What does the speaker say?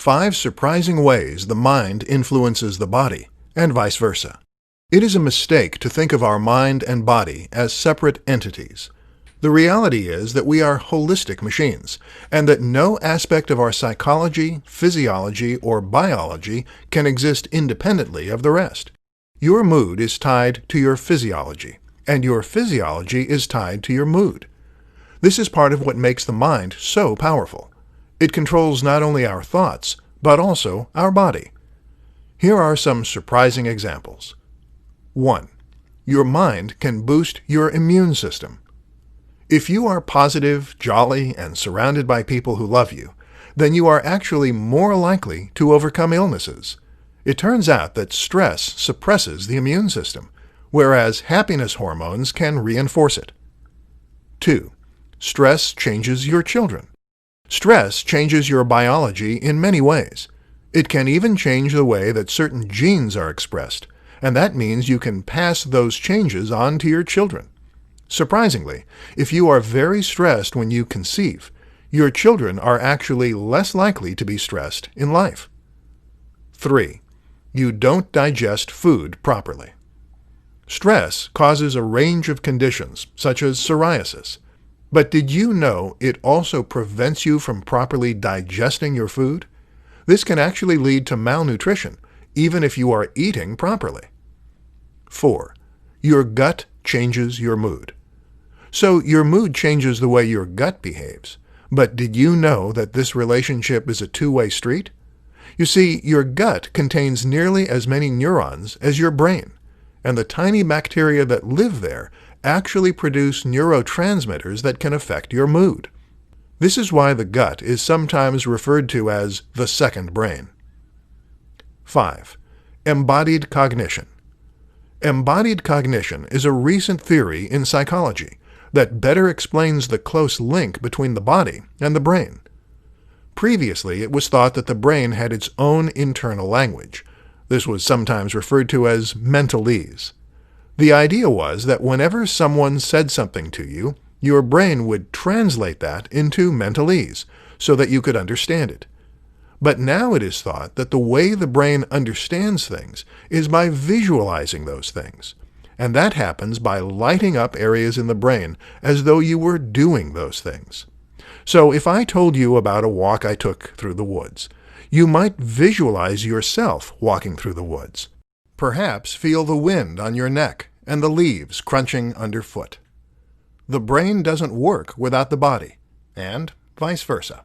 5 surprising ways the mind influences the body, and vice versa. It is a mistake to think of our mind and body as separate entities. The reality is that we are holistic machines, and that no aspect of our psychology, physiology, or biology can exist independently of the rest. Your mood is tied to your physiology, and your physiology is tied to your mood. This is part of what makes the mind so powerful. It controls not only our thoughts, but also our body. Here are some surprising examples. 1. Your mind can boost your immune system. If you are positive, jolly, and surrounded by people who love you, then you are actually more likely to overcome illnesses. It turns out that stress suppresses the immune system, whereas happiness hormones can reinforce it. 2. Stress changes your children. Stress changes your biology in many ways. It can even change the way that certain genes are expressed, and that means you can pass those changes on to your children. Surprisingly, if you are very stressed when you conceive, your children are actually less likely to be stressed in life. 3. You don't digest food properly. Stress causes a range of conditions, such as psoriasis. But did you know it also prevents you from properly digesting your food? This can actually lead to malnutrition, even if you are eating properly. 4. Your gut changes your mood. So your mood changes the way your gut behaves. But did you know that this relationship is a two-way street? You see, your gut contains nearly as many neurons as your brain, and the tiny bacteria that live there actually produce neurotransmitters that can affect your mood. This is why the gut is sometimes referred to as the second brain. 5. Embodied cognition. Embodied cognition is a recent theory in psychology that better explains the close link between the body and the brain. Previously, it was thought that the brain had its own internal language. This was sometimes referred to as mentalese. The idea was that whenever someone said something to you, your brain would translate that into mentalese so that you could understand it. But now it is thought that the way the brain understands things is by visualizing those things. And that happens by lighting up areas in the brain as though you were doing those things. So if I told you about a walk I took through the woods, you might visualize yourself walking through the woods. Perhaps feel the wind on your neck and the leaves crunching underfoot. The brain doesn't work without the body, and vice versa.